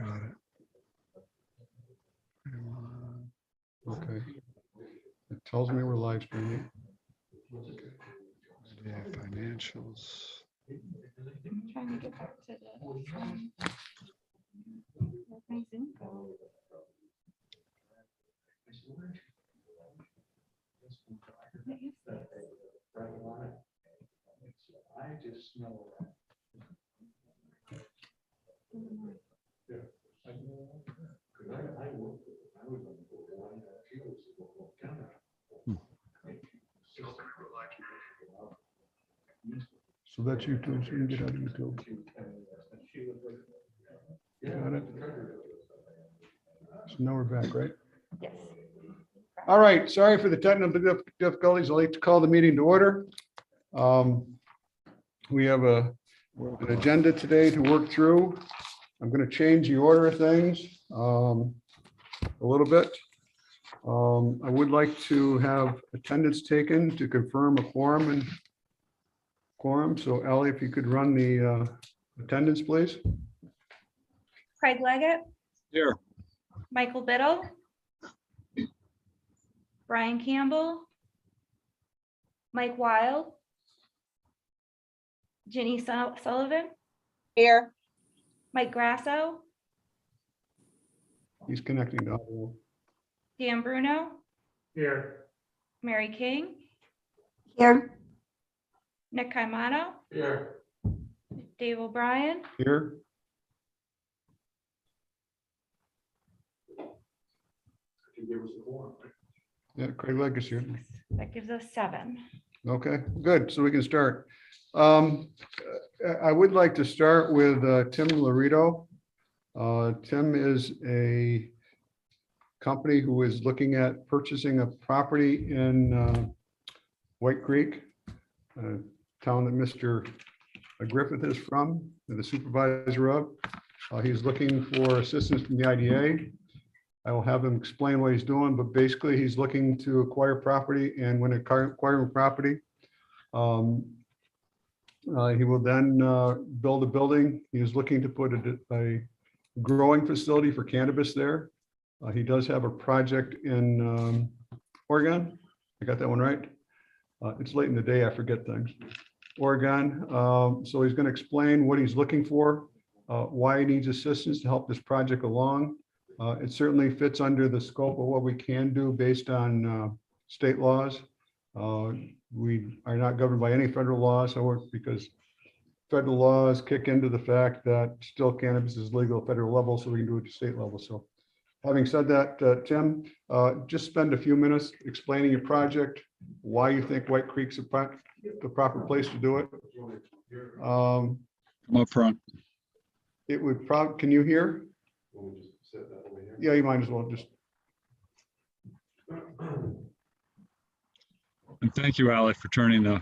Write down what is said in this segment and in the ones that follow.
Got it. Okay. It tells me we're live streaming. Yeah, financials. I'm trying to get back to the. Where'd my Zoom go? What is this? So that's YouTube, so you can get out of YouTube. Got it. So now we're back, right? Yes. All right, sorry for the technical difficulties. I'd like to call the meeting to order. We have an agenda today to work through. I'm going to change the order of things a little bit. I would like to have attendance taken to confirm a quorum. So Ellie, if you could run the attendance, please. Craig Leggett, Here. Michael Biddle, Brian Campbell, Mike Wild, Ginny Sullivan, Here. Mike Grasso, He's connecting to audio. Dan Bruno, Here. Mary King, Here. Nick Caimano, Here. Dave O'Brien, Here. Yeah, Craig Leggett here. that gives us 7. Okay, good. So we can start. I would like to start with Tim Laredo. Tim is a company who is looking at purchasing a property in White Creek, a town that Mr. Griffith is from, and the supervisor of. He's looking for assistance from the IDA. I will have him explain what he's doing, but basically he's looking to acquire property, and when acquiring property, he will then build a building. He is looking to put a growing facility for cannabis there. He does have a project in Oregon. I got that one right. It's late in the day, I forget things. Oregon. So he's going to explain what he's looking for, why he needs assistance to help this project along. It certainly fits under the scope of what we can do based on state laws. We are not governed by any federal laws, however, because federal laws kick into the fact that still cannabis is legal at federal level, so we can do it at state level. So having said that, Tim, just spend a few minutes explaining your project, why you think White Creek's the proper place to do it. Come up front. It would probably, can you hear? Yeah, you might as well just. And thank you, Ally, for turning the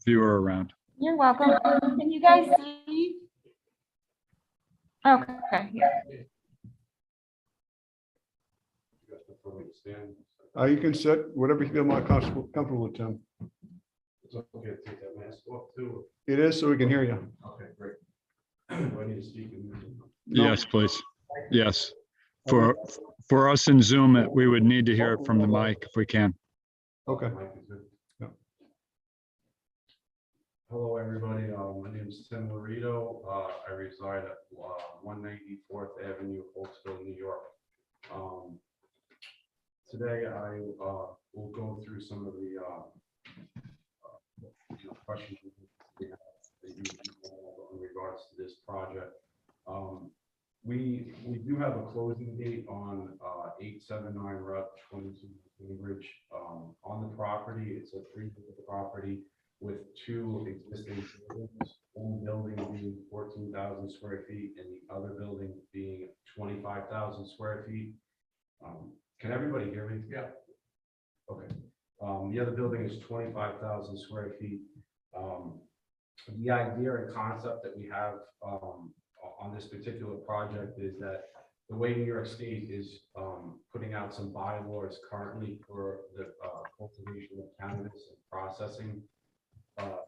viewer around. You're welcome. Can you guys see? Okay, yeah. You can sit, whatever you feel more comfortable with, Tim. It's okay to take that mask off too. It is, so we can hear you. Okay, great. Do I need to speak in? No. Yes, please. Yes. For us in Zoom, we would need to hear it from the mic if we can. Okay. Yeah. Hello, everybody. My name is Tim Laredo. I reside at 194th Avenue, Oakville, New York. Today, I will go through some of the questions we have that you in regards to this project. We do have a closing date on 879 Route 22 Cambridge on the property. It's a 3-acre property with 2 existing buildings. One building being 14,000 square feet and the other building being 25,000 square feet. Can everybody hear me? Yeah. Okay. The other building is 25,000 square feet. The idea and concept that we have on this particular project is that the way New York State is putting out some bylaws currently for the cultivation of cannabis and processing.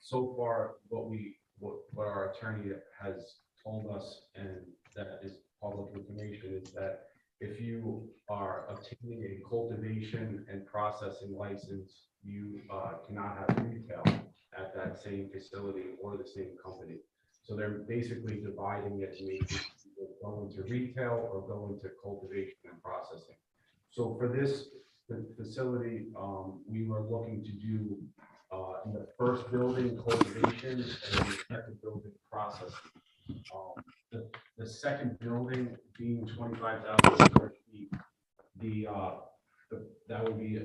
So far, what our attorney has told us, and that is public is that if you are obtaining a cultivation and processing license, you cannot have retail at that same facility or the same company. So they're basically dividing it, making people go into retail or go into cultivation and processing. So for this facility, we were looking to do in the first building cultivation and the second building processing. The second building being 25,000 square feet, that would be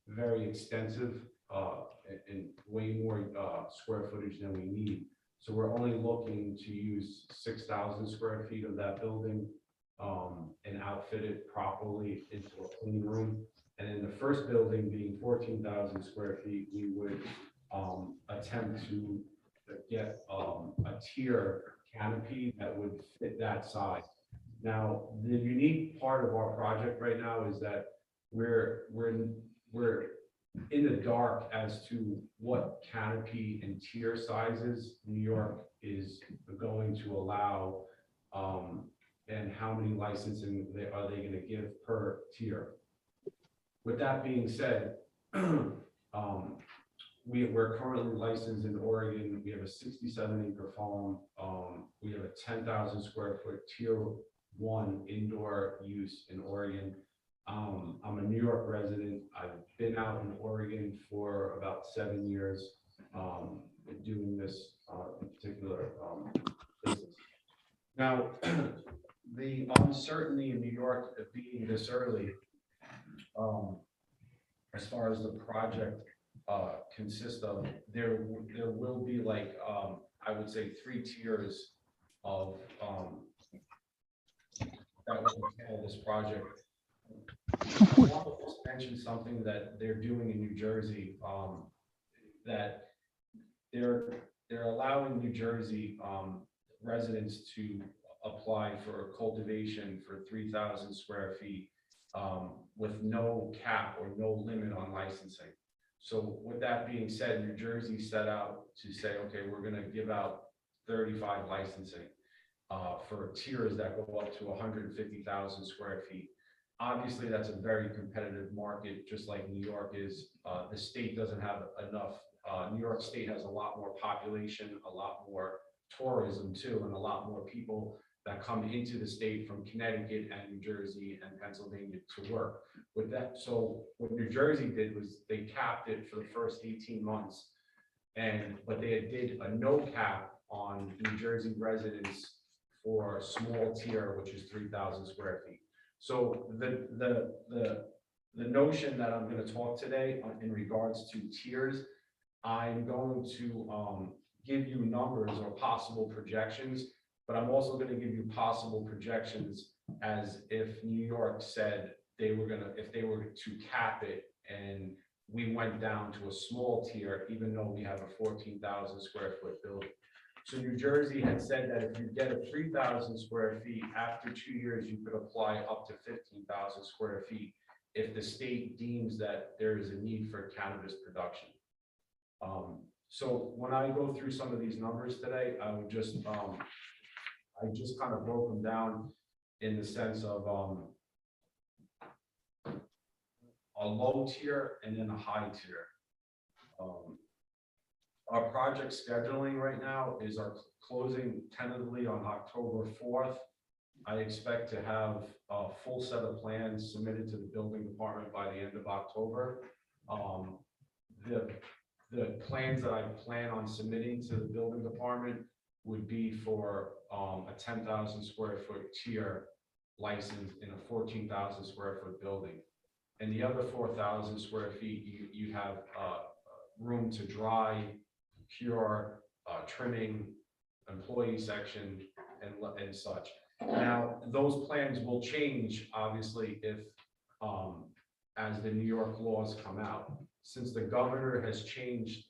very extensive and way more square footage than we need. So we're only looking to use 6,000 square feet of that building and outfit it properly into a clean room. And in the first building being 14,000 square feet, we would attempt to get a tier canopy that would fit that size. Now, the unique part of our project right now is that we're in the dark as to what canopy and tier sizes New York is going to allow, and how many licensing are they going to give per tier. With that being said, we're currently licensed in Oregon. We have a 67-acre farm. We have a 10,000 square foot tier 1 indoor use in Oregon. I'm a New York resident. I've been out in Oregon for about 7 years doing this particular business. Now, the uncertainty in New York of being this early, as far as the project consists of, there will be like, I would say 3 tiers of that will entail this project. I want to just mention something that they're doing in New Jersey, that they're allowing New Jersey residents to apply for cultivation for 3,000 square feet with no cap or no limit on licensing. So with that being said, New Jersey set out to say, okay, we're going to give out 35 licensing for tiers that go up to 150,000 square feet. Obviously, that's a very competitive market, just like New York is. The state doesn't have enough. New York State has a lot more population, a lot more tourism too, and a lot more people that come into the state from Connecticut and New Jersey and Pennsylvania to work with that. So what New Jersey did was they capped it for the first 18 months, but they did a no cap on New Jersey residents for small tier, which is 3,000 square feet. So the notion that I'm going to talk today in regards to tiers, I'm going to give you numbers or possible projections, but I'm also going to give you possible projections as if New York said if they were to cap it and we went down to a small tier, even though we have a 14,000 square foot building. So New Jersey had said that if you get a 3,000 square feet, after 2 years, you could apply up to 15,000 square feet if the state deems that there is a need for cannabis production. So when I go through some of these numbers today, I would just, I just kind of broke them down in the sense of a low tier and then a high tier. Our project scheduling right now is our closing tentatively on October 4th. I expect to have a full set of plans submitted to the building department by the end of October. The plans that I plan on submitting to the building department would be for a 10,000 square foot tier license in a 14,000 square foot building. And the other 4,000 square feet, you have room to dry, cure, trimming, employee section, and such. Now, those plans will change, obviously, if as the New York laws come out. Since the governor has changed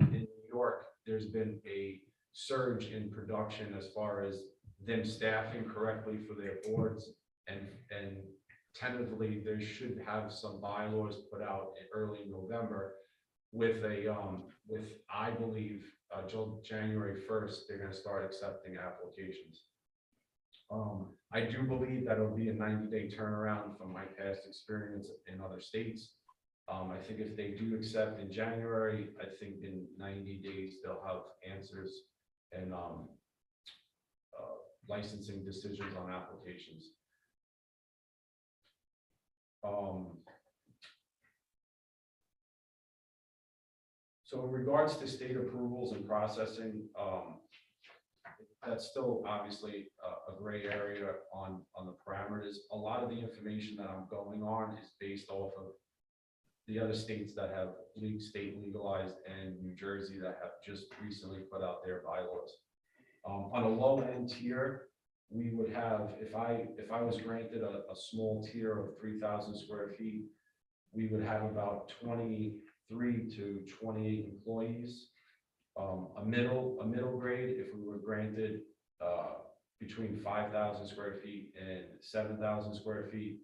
in New York, there's been a surge in production as far as them staffing correctly for their boards, and tentatively they should have some bylaws put out in early November with a I believe January 1st they're going to start accepting applications. I do believe that it'll be a 90-day turnaround from my past experience in other states. I think if they do accept in January, I think in 90 days, they'll have answers and licensing decisions on applications. So in regards to state approvals and processing, that's still obviously a gray area on the parameters. A lot of the information that I'm going on is based off of the other states that have state legalized and New Jersey that have just recently put out their bylaws. On a low end tier, we would have, if I was granted a small tier of 3,000 square feet, we would have about 23 to 28 employees. A middle grade, if we were granted between 5,000 square feet and 7,000 square feet,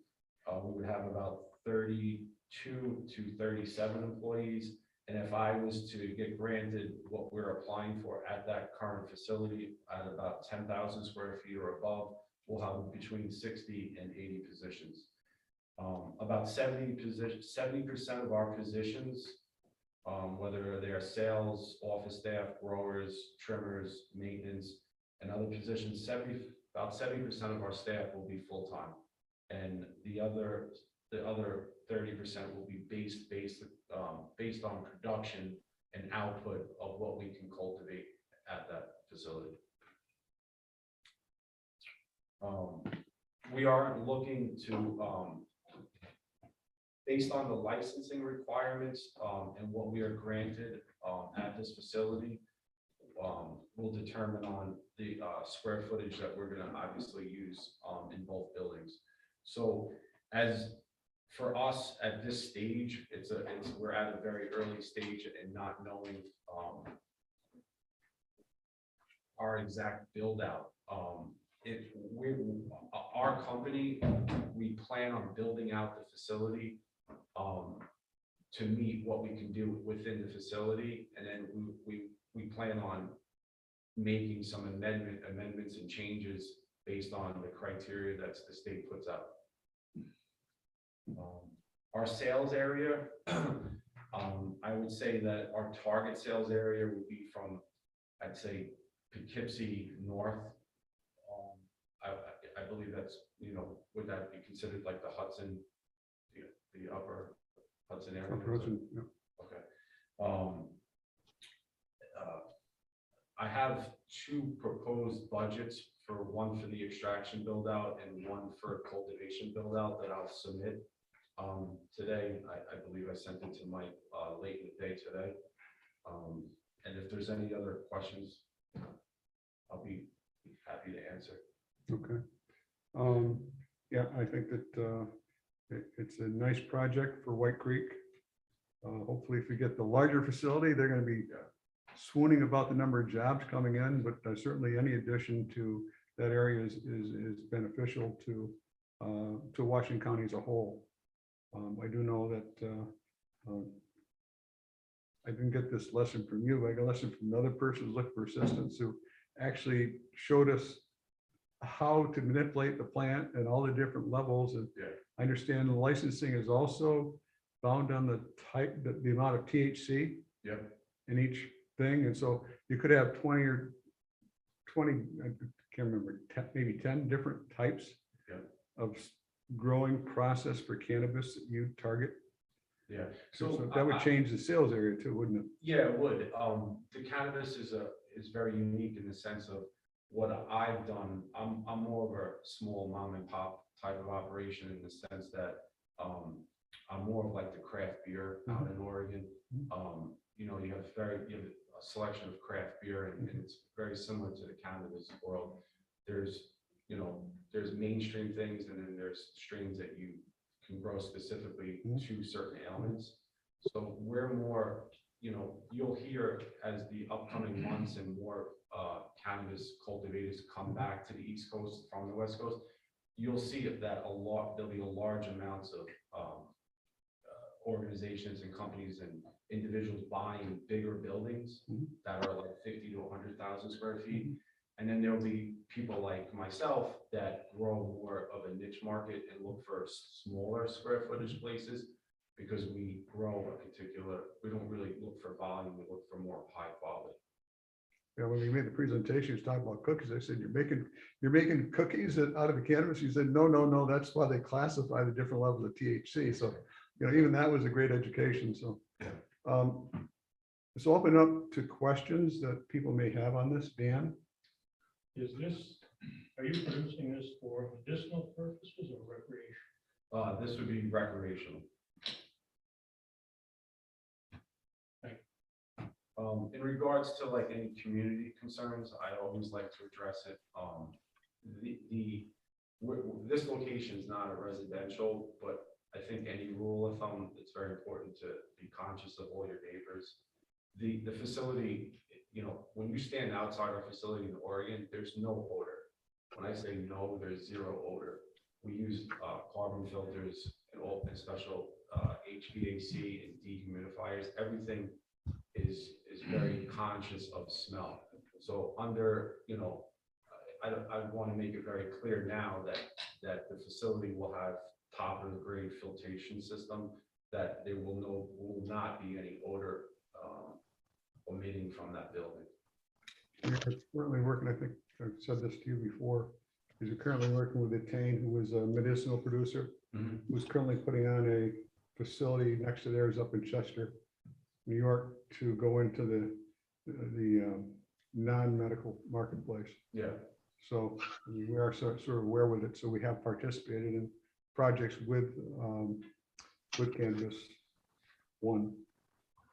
we would have about 32 to 37 employees. And if I was to get granted what we're applying for at that current facility at about 10,000 square feet or above, we'll have between 60 and 80 positions. About 70% of our positions, whether they're sales, office staff, growers, trimmers, maintenance, and other positions, about 70% of our staff will be full-time. And the other 30% will be based on production and output of what we can cultivate at that facility. We are looking to, based on the licensing requirements and what we are granted at this facility, will determine on the square footage that we're going to obviously use in both buildings. So as for us at this stage, we're at a very early stage and not knowing our exact build out. Our company, we plan on building out the facility to meet what we can do within the facility, and then we plan on making some amendments and changes based on the criteria that the state puts out. Our sales area, I would say that our target sales area would be from, I'd say, Poughkeepsie north. I believe that's, would that be considered like the Hudson, the upper Hudson area? Upper Hudson, yeah. Okay. I have two proposed budgets, one for the extraction build out and one for cultivation build out that I'll submit today. I believe I sent it to Mike late in the day today. And if there's any other questions, I'll be happy to answer. Okay. Yeah, I think that it's a nice project for White Creek. Hopefully, if we get the larger facility, they're going to be swooning about the number of jobs coming in, but certainly any addition to that area is beneficial to Washington County as a whole. I do know that I didn't get this lesson from you, but I got a lesson from another person who's looking for assistance who actually showed us how to manipulate the plant and all the different levels. And Yeah. I understand the licensing is also bound on the type, the amount of THC Yep. in each thing. And so you could have 20, I can't remember, 10, maybe 10 different types Yeah. of growing process for cannabis that you target. Yeah. So that would change the sales area too, wouldn't it? Yeah, it would. The cannabis is very unique in the sense of what I've done. I'm more of a small mom and pop type of operation in the sense that I'm more of like the craft beer out in Oregon. You have a selection of craft beer, and it's very similar to the cannabis world. There's mainstream things, and then there's strains that you can grow specifically to certain ailments. So we're more, you'll hear as the upcoming months and more cannabis cultivators come back to the East Coast from the West Coast, you'll see that there'll be a large amounts of organizations and companies and individuals buying bigger buildings that are like 50 to 100,000 square feet. And then there'll be people like myself that grow more of a niche market and look for smaller square footage places because we grow a particular, we don't really look for volume, we look for more high quality. Yeah, when we made the presentation, he was talking about cookies. I said, you're making cookies out of the cannabis? He said, no, that's why they classify the different levels of THC. So, even that was a great education. So, let's open up to questions that people may have on this. Dan? Are you producing this for medicinal purposes or recreation? This would be recreational. In regards to like any community concerns, I always like to address it. This location is not a residential, but I think any rule of thumb, it's very important to be conscious of all your neighbors. The facility, when you stand outside our facility in Oregon, there's no odor. When I say no, there's zero odor. We use carbon filters and special HVAC and dehumidifiers. Everything is very conscious of smell. So I want to make it very clear now that the facility will have top of the grade filtration system, that there will not be any odor emitting from that building. You're currently working, I think I've said this to you before, is you're currently working with Attain, who is a medicinal producer, who's currently putting on a facility next to theirs up in Chester, New York, to go into the non-medical marketplace. Yeah. So we are sort of aware with it. So we have participated in projects with Cannabis One.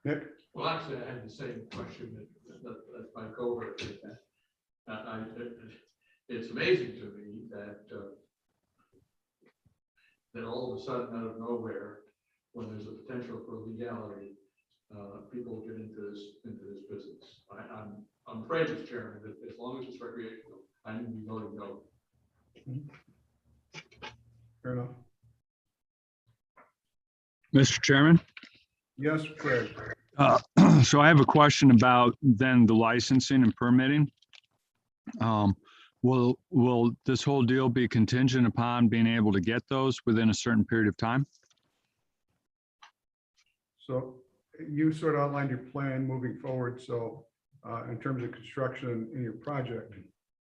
Nick? Well, actually, I had the same question that my cohort did. It's amazing to me that all of a sudden, out of nowhere, when there's a potential for legality, people get into this business. I'm afraid, Mr. Chairman, that as long as it's recreational, I need to be voting no. Fair enough. Mr. Chairman, Yes, Craig. so I have a question about then the licensing and permitting. Will this whole deal be contingent upon being able to get those within a certain period of time? So you sort of outlined your plan moving forward. So in terms of construction in your project,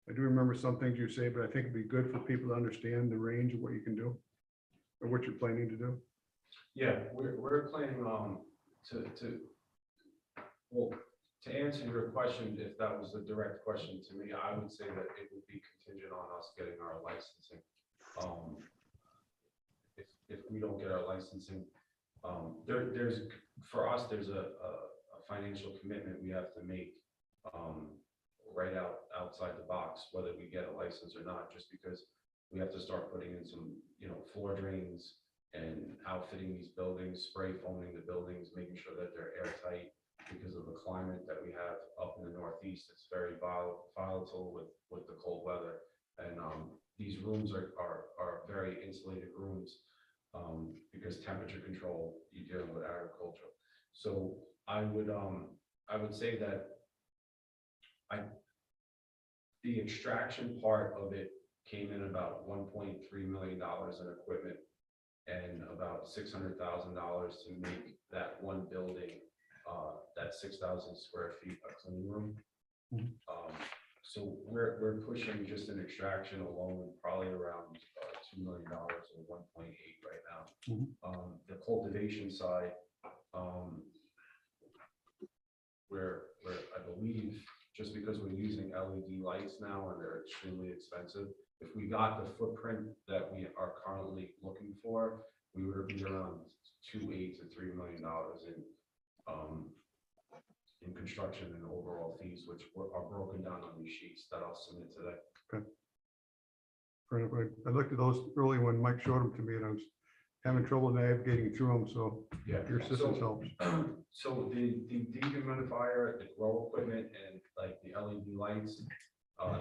I do remember some things you say, but I think it'd be good for people to understand the range of what you can do or what you're planning to do. Yeah, we're planning to answer your question, if that was a direct question to me, I would say that it would be contingent on us getting our licensing. If we don't get our licensing, for us, there's a financial commitment we have to make right outside the box, whether we get a license or not, just because we have to start putting in some, floor drains and outfitting these buildings, spray foaming the buildings, making sure that they're airtight because of the climate that we have up in the Northeast. It's very volatile with the cold weather. And these rooms are very insulated rooms because temperature control, you're dealing with agriculture. So I would say that the extraction part of it came in about $1.3 million in equipment and about $600,000 to make that one building, that 6,000 square feet, a clean room. So we're pushing just an extraction alone, probably around $2 million or 1.8 right now. The cultivation side, where I believe, just because we're using LED lights now and they're extremely expensive, if we got the footprint that we are currently looking for, we would be around $2.8 to $3 million in construction and overall fees, which are broken down on these sheets that I'll submit today. Okay. Fair enough. I looked at those early when Mike showed them to me, and I was having trouble navigating through them. So Yeah, your assistance helps. So the dehumidifier, the grow equipment, and like the LED lights,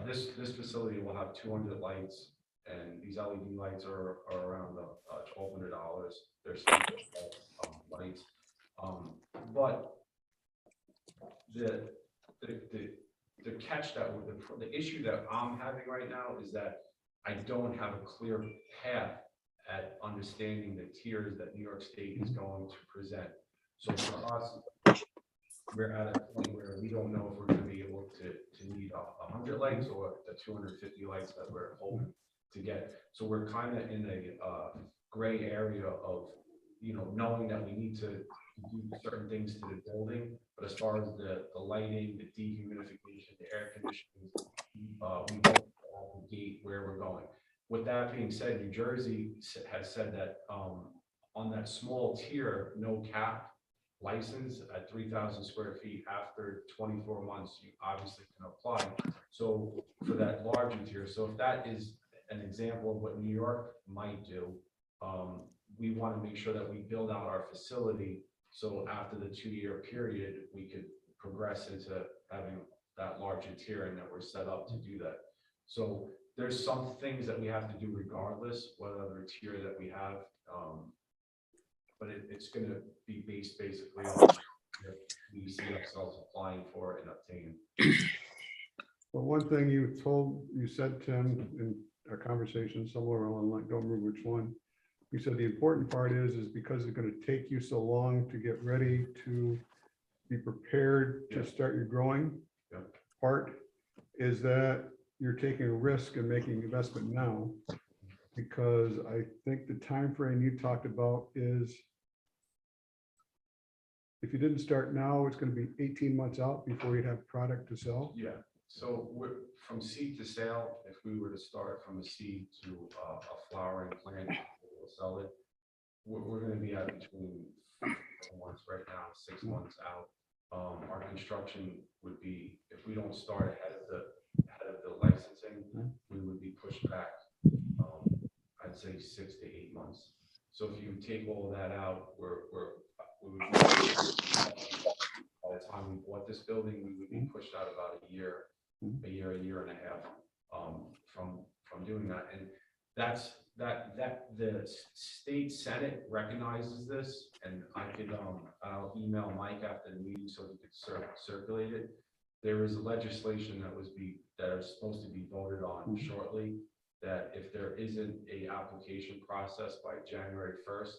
this facility will have 200 lights, and these LED lights are around $1,200. They're standard lights, but the the catch that, the issue that I'm having right now is that I don't have a clear path at understanding the tiers that New York State is going to present. So for us, we're at a point where we don't know if we're gonna be able to need 100 lights or the 250 lights that we're hoping to get. So we're kind of in a gray area of, you know, knowing that we need to do certain things to the building, but as far as the lighting, the dehumidification, the air conditioning, we don't know the gate where we're going. With that being said, New Jersey has said that on that small tier, no cap license at 3,000 square feet after 24 months, you obviously can apply. So for that larger tier, so if that is an example of what New York might do, we want to make sure that we build out our facility. So after the 2-year period, we could progress into having that larger tier and that we're set up to do that. So there's some things that we have to do regardless, what other tier that we have. But it's going to be based basically on if we see ourselves applying for and obtaining. Well, one thing you said, Tim, in our conversation somewhere along the line, don't remember which one. You said the important part is because it's going to take you so long to get ready to be prepared to start your growing part, is that you're taking a risk and making an investment now, because I think the time frame you talked about is, if you didn't start now, it's going to be 18 months out before you'd have product to sell. Yeah. So we're from seed to sale. If we were to start from a seed to a flowering plant, we'll sell it. We're going to be at between 4 months right now, 6 months out. Our construction would be, if we don't start ahead of the licensing, we would be pushed back. I'd say 6 to 8 months. So if you take all of that out, we would be, by the time we bought this building, we would be pushed out about a year and a half from doing that. And that's the state Senate recognizes this, and I'll email Mike after the meeting so he could circulate it. There is legislation that is supposed to be voted on shortly, that if there isn't a application process by January 1st,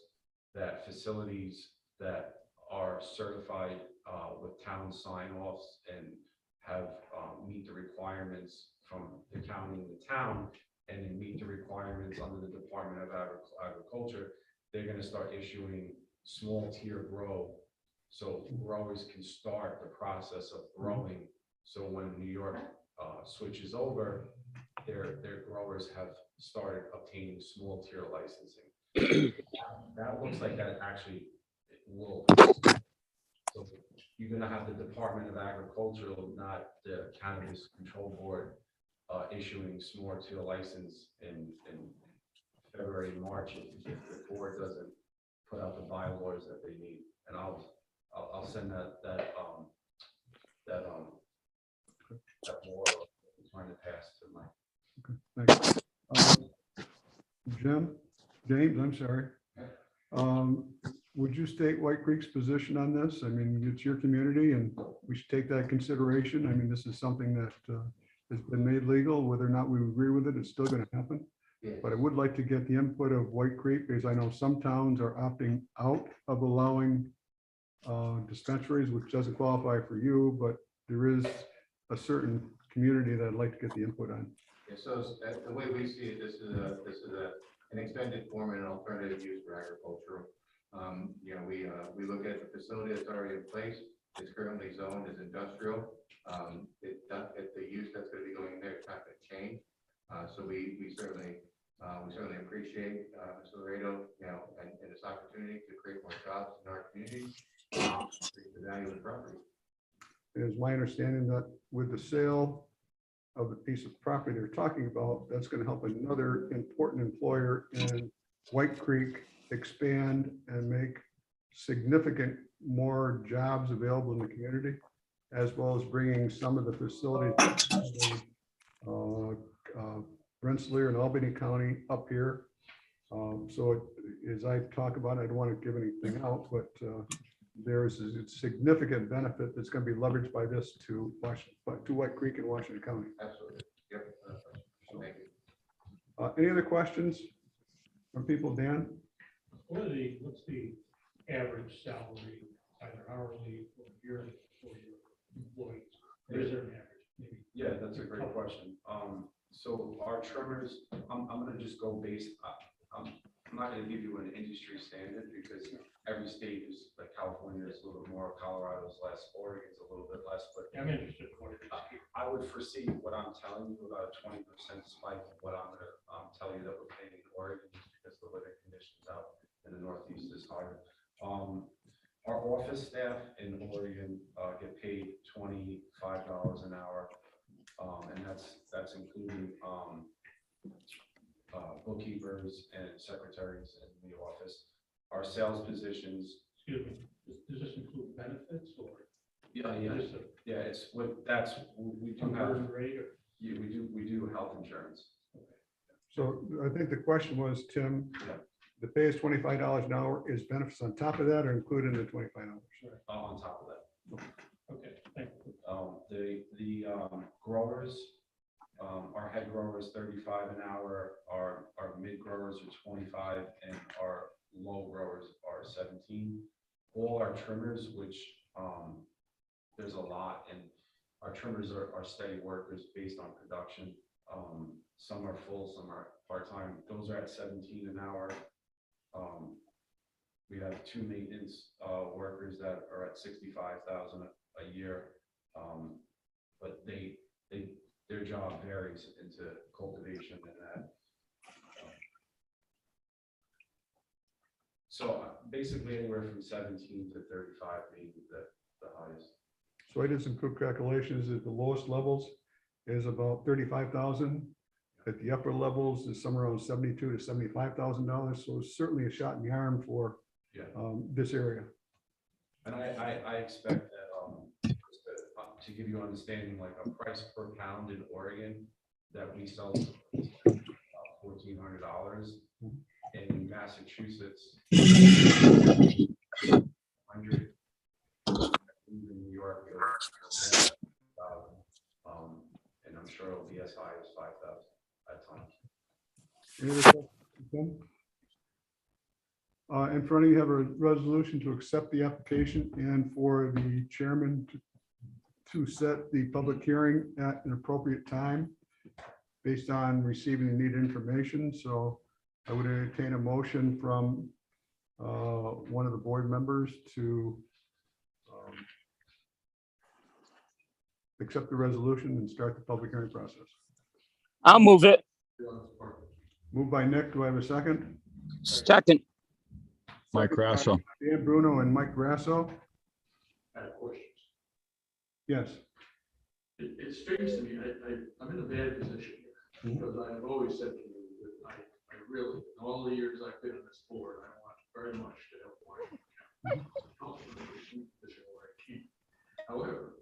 that facilities that are certified with town sign-offs and have meet the requirements from the county and the town, and then meet the requirements under the Department of Agriculture, they're going to start issuing small tier grow, so growers can start the process of growing. So when New York switches over, their growers have started obtaining small tier licensing. That looks like that actually will. So you're going to have the Department of Agriculture, not the Cannabis Control Board, issuing small tier license in February and March if the board doesn't put out the bylaws that they need. And I'll send that law I'm trying to pass to my. Thanks. James, I'm sorry. Would you state White Creek's position on this? I mean, it's your community and we should take that into consideration. I mean, this is something that has been made legal. Whether or not we agree with it, it's still going to happen. But I would like to get the input of White Creek, because I know some towns are opting out of allowing dispensaries, which doesn't qualify for you, but there is a certain community that I'd like to get the input on. Yeah, so the way we see it, this is an extended form and an alternative use for agricultural. You know, we look at the facility that's already in place. It's currently zoned as industrial. The use that's going to be going there is not going to change. So we certainly appreciate Mr. Laredo, you know, and this opportunity to create more jobs in our community, increase the value of the property. It is my understanding that with the sale of the piece of property they're talking about, that's going to help another important employer in White Creek expand and make significant more jobs available in the community, as well as bringing some of the facilities, Rensselaer and Albany County up here. So as I talk about it, I don't want to give anything out, but there's a significant benefit that's going to be leveraged by this to White Creek and Washington County. Absolutely. Yep. Thank you. Any other questions from people? Dan? What's the average salary, either hourly or yearly for your employees? Or is there an average? Maybe. Yeah, that's a great question. So our trimmers, I'm gonna just go based, I'm not gonna give you an industry standard because every state is, like California is a little bit more, Colorado's less, Oregon's a little bit less, but I'm interested in what it is here. I would foresee what I'm telling you about a 20% spike of what I'm gonna tell you that we're paying in Oregon just because the living conditions out in the Northeast is higher. Our office staff in Oregon get paid $25 an hour. And that's including bookkeepers and secretaries in the office. Our sales positions. Excuse me, does this include benefits or? Yeah, just a it's what we do have. conversion rate or? Yeah, we do health insurance. So I think the question was, Tim, Yeah. the pay is $25 an hour. Is benefits on top of that or included in the $25? On top of that. Okay, thank you. The growers, our head growers 35 an hour, our mid growers are 25, and our low growers are 17. All our trimmers, which there's a lot, and our trimmers are steady workers based on production. Some are full, some are part-time. Those are at 17 an hour. We have 2 maintenance workers that are at 65,000 a year. But their job varies into cultivation and that. So basically anywhere from 17 to 35 being the highest. So I did some quick calculations at the lowest levels is about 35,000. At the upper levels is somewhere around $72,000 to $75,000. So it's certainly a shot in the arm for this area. And I expect that just to give you understanding, like a price per pound in Oregon that we sell $1,400, in Massachusetts, 100, in New York, and I'm sure it'll be as high as 5,000 at times. Any other questions, Tim? In front of you have a resolution to accept the application and for the chairman to set the public hearing at an appropriate time based on receiving the needed information. So I would entertain a motion from one of the board members to accept the resolution and start the public hearing process. I'll move it. Moved by Nick. Do I have a second? Second. Mike Grasso. Dan Bruno and Mike Grasso. I have questions. Yes. It strikes to me, I'm in a bad position here because I have always said to you that I really, in all the years I've been on this board, I want very much to help Washington County. However,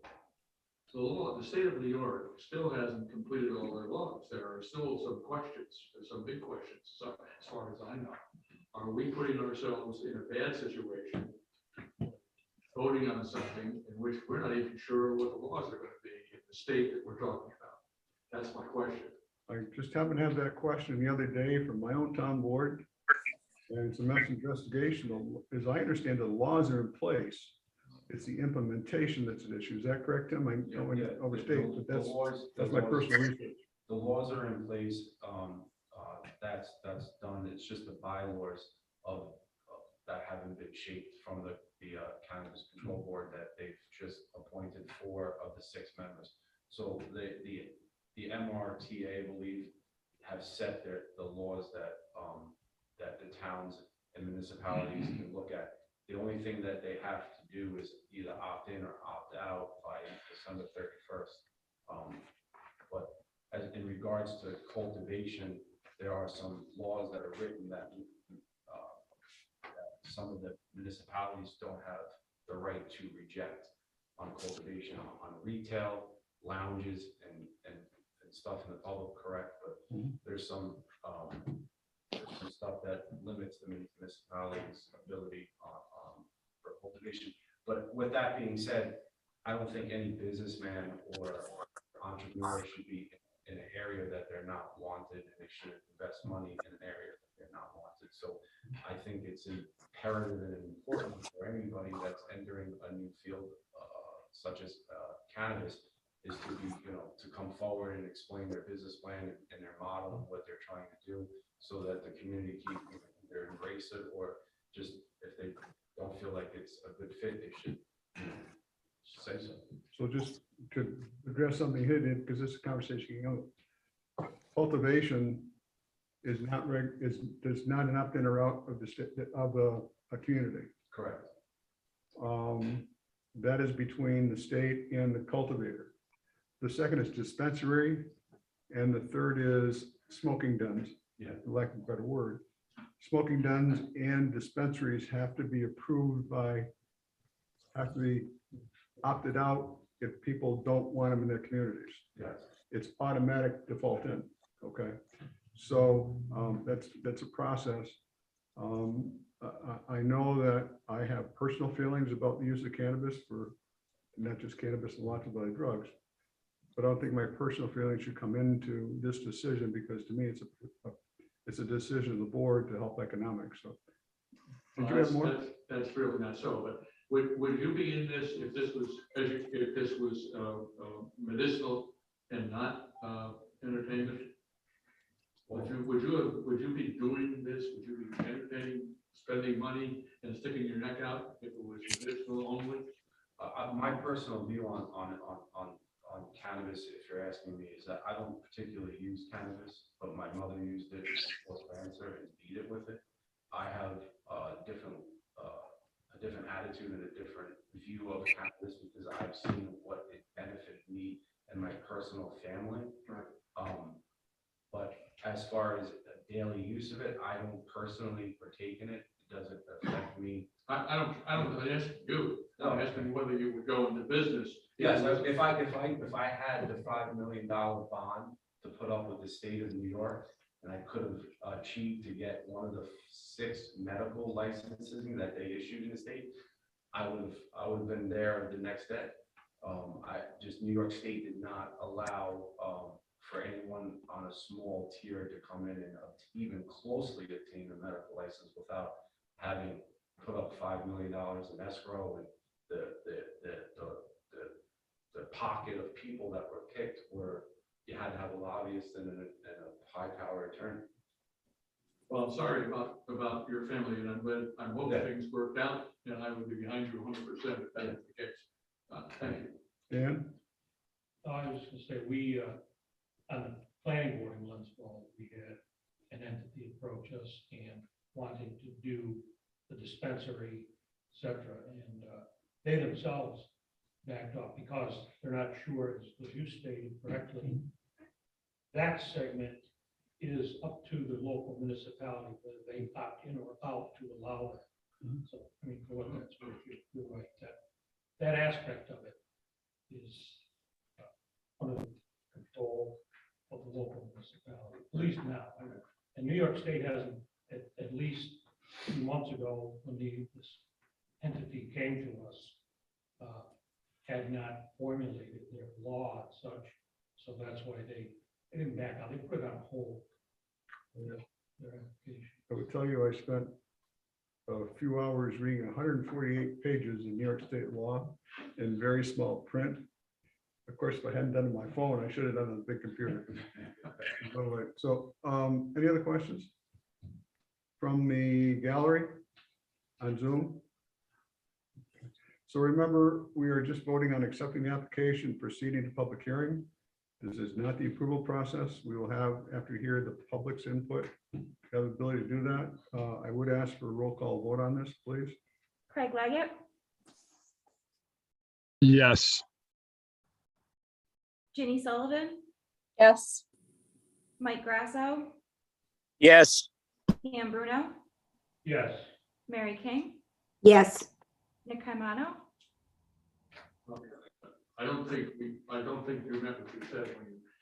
the state of New York still hasn't completed all their laws. There are still some questions, there's some big questions, so, as far as I know. Are we putting ourselves in a bad situation, voting on something in which we're not even sure what the laws are going to be in the state that we're talking about? That's my question. I just happened to have that question the other day from my own town board. And it's a mass investigation. As I understand, the laws are in place. It's the implementation that's an issue. Is that correct, Tim? I don't want to overstate, but that's my personal research. The laws are in place. That's done. It's just the bylaws of that haven't been shaped from the Cannabis Control Board that they've just appointed 4 of the 6 members. So the MRTA, I believe, have set the laws that that the towns and municipalities can look at. The only thing that they have to do is either opt in or opt out by December 31st. But as in regards to cultivation, there are some laws that are written that some of the municipalities don't have the right to reject on cultivation, on retail, lounges, and stuff in the public, correct? But there's some stuff that limits the municipality's ability for cultivation. But with that being said, I don't think any businessman or entrepreneur should be in an area that they're not wanted, and they shouldn't invest money in an area that they're not wanted. So I think it's imperative and important for anybody that's entering a new field such as cannabis is to be, to come forward and explain their business plan and their model and what they're trying to do, so that the community can either embrace it, or just if they don't feel like it's a good fit, they should say so. So just to address something hidden, because this conversation, cultivation is not does not an opt-in or out of the of a community. Correct. That is between the state and the cultivator. The second is dispensary, and the third is smoking dens. Yeah. For lack of a better word. Smoking dens and dispensaries have to be approved have to be opted out if people don't want them in their communities. Yes. It's automatic default in, okay? So that's a process. I know that I have personal feelings about the use of cannabis for not just cannabis and lots of other drugs, but I don't think my personal feelings should come into this decision, because to me, it's a decision of the board to help economics. So did you have more? That's really not so, but would you be in this if this was, medicinal and not entertainment? Would you be doing this? Would you be entertaining, spending money and sticking your neck out if it was medicinal only? My personal view on cannabis, if you're asking me, is that I don't particularly use cannabis, but my mother used it for cancer and beat it with it. I have a different attitude and a different view of cannabis, because I've seen what it benefited me and my personal family. Right. But as far as a daily use of it, I don't personally partake in it. It doesn't affect me. I don't ask you. No. I'm asking whether you would go into business. Yes, if I had the $5 million bond to put up with the state of New York, and I could have achieved to get one of the 6 medical licensing that they issued in the state, I would have been there the next day. New York State did not allow for anyone on a small tier to come in and even closely obtain a medical license without having put up $5 million in escrow, and the pocket of people that were picked were, you had to have a lobbyist and a high-power attorney. Well, I'm sorry about your family, and I'm glad, I hope things worked out, and I would be behind you 100% if that is the case. Thank you. Dan? I was just gonna say, we, on the planning board in Linsville, we had an entity approach us and wanting to do the dispensary, et cetera, and they themselves backed off because they're not sure, as you stated correctly, that segment is up to the local municipality, whether they opt in or out to allow that. So, I mean, for what that's worth, you're right, that aspect of it is under the control of the local municipality, at least now. And New York State hasn't, at least 2 months ago, when this entity came to us, had not formulated their law and such. So that's why they didn't back out. They put it on hold. Their application. I would tell you, I spent a few hours reading 148 pages of New York State law in very small print. Of course, if I hadn't done it on my phone, I should have done it on the big computer. So, any other questions from the gallery on Zoom? So remember, we are just voting on accepting the application, proceeding to public hearing. This is not the approval process. We will have, after you hear the public's input, have the ability to do that. I would ask for a roll call vote on this, please. Craig Leggett, Yes. Ginny Sullivan, Yes. Mike Grasso, yes, Ian Bruno, Yes. Mary King, Yes. Nick Caimano. I don't think you meant what you said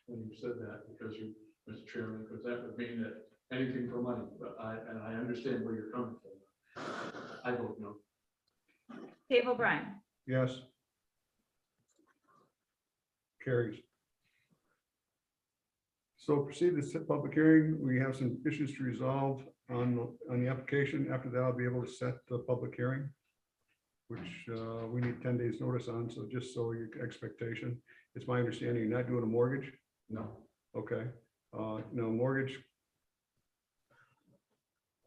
when you said that, because you, Mr. Chairman, because that would mean that anything for money, but I understand where you're coming from. I vote no. Dave O'Brien. Yes. Carries. So proceed to set public hearing. We have some issues to resolve on the application. After that, I'll be able to set the public hearing, which we need 10 days notice on. So just so your expectation, it's my understanding you're not doing a mortgage. No. Okay. No mortgage.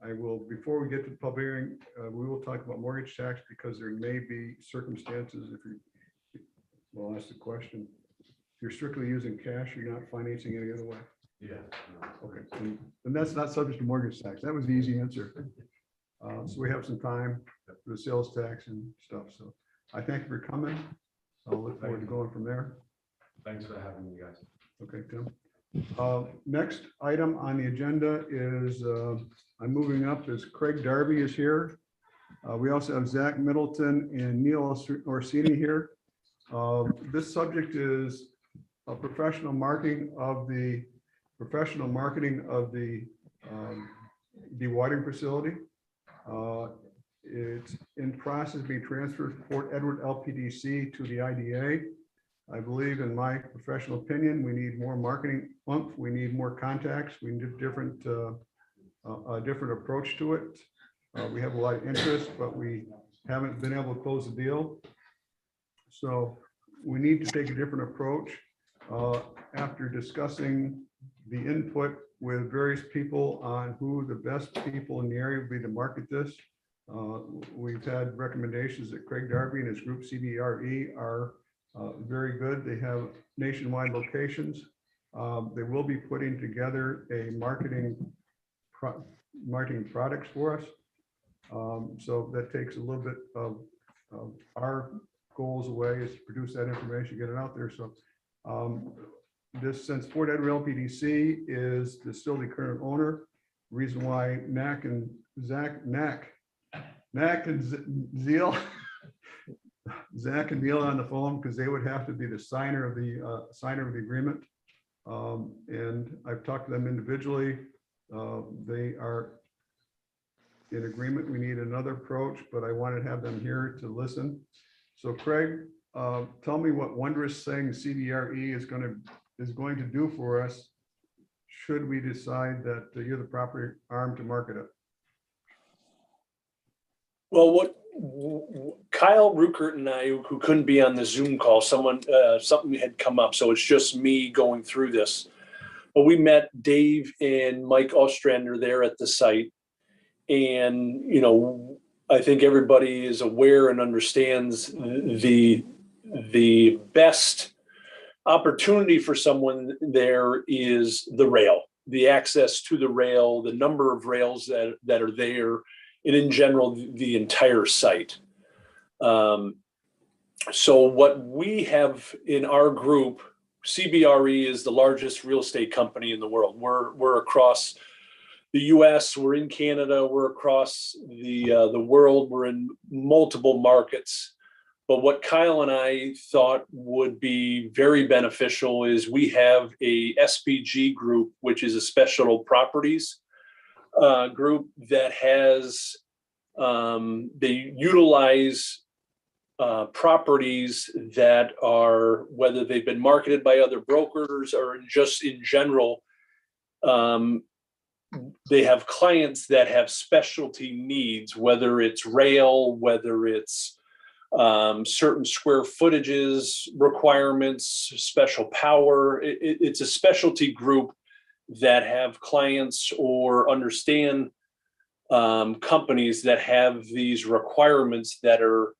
I will, before we get to the public hearing, we will talk about mortgage tax because there may be circumstances if you, well, that's the question. If you're strictly using cash, you're not financing any other way. Yeah. no. Okay, and that's not subject to mortgage tax. That was the easy answer. So we have some time for the sales tax and stuff. So I thank you for coming. I'll look forward to going from there. Thanks for having me, guys. Okay, Tim. Next item on the agenda is, I'm moving up as Craig Darby is here. We also have Zach Middleton and Neil Orsini here. This subject is a professional marketing of the dewatering facility. It's in process of being transferred from Fort Edward LPDC to the IDA. I believe, in my professional opinion, we need more marketing oomph. We need more contacts. We need a different approach to it. We have a lot of interest, but we haven't been able to close the deal. So we need to take a different approach. After discussing the input with various people on who the best people in the area would be to market this, we've had recommendations that Craig Darby and his group CBRE are very good. They have nationwide locations. They will be putting together a marketing products for us. So that takes a little bit of our goals away, is to produce that information, get it out there. So this, since Fort Edward LPDC is still the current owner, reason why Zach and Neil on the phone, because they would have to be the signer of the agreement. And I've talked to them individually. They are in agreement. We need another approach, but I wanted to have them here to listen. So Craig, tell me what wondrous thing CBRE is going to do for us should we decide that you're the proper arm to market it. Well, what Kyle Ruckert and I, who couldn't be on the Zoom call, something had come up, so it's just me going through this. But we met Dave and Mike Ostrander there at the site, and I think everybody is aware and understands the best opportunity for someone there is the rail, the access to the rail, the number of rails that are there, and in general, the entire site. So what we have in our group, CBRE is the largest real estate company in the world. We're across the US, we're in Canada, we're across the world, we're in multiple markets. But what Kyle and I thought would be very beneficial is we have a SPG group, which is a special properties group that has, they utilize properties that are, whether they've been marketed by other brokers or just in general, they have clients that have specialty needs, whether it's rail, whether it's certain square footages requirements, special power. It's a specialty group that have clients or understand companies that have these requirements that are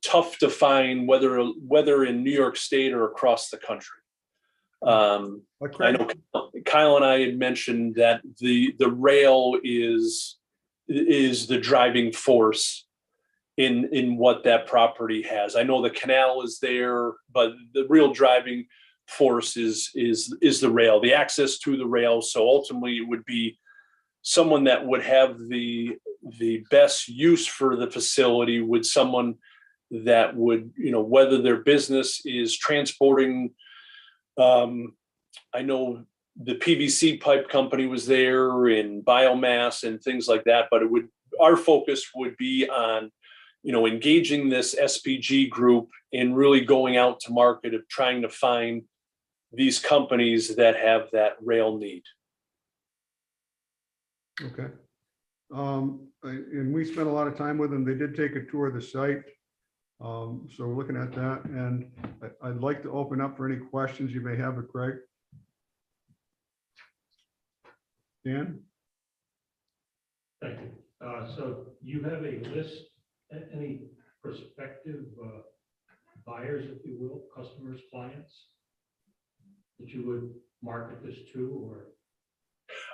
tough to find, whether in New York State or across the country. I know Kyle and I had mentioned that the rail is the driving force in what that property has. I know the canal is there, but the real driving force is the rail, the access to the rail. So ultimately it would be someone that would have the best use for the facility, with someone that would, whether their business is transporting, I know the PVC pipe company was there, in biomass and things like that, but our focus would be on, engaging this SPG group and really going out to market of trying to find these companies that have that rail need. Okay. And we spent a lot of time with them. They did take a tour of the site. So we're looking at that, and I'd like to open up for any questions you may have of Craig. Dan? Thank you. So you have a list, any prospective buyers, if you will, customers, clients that you would market this to, or?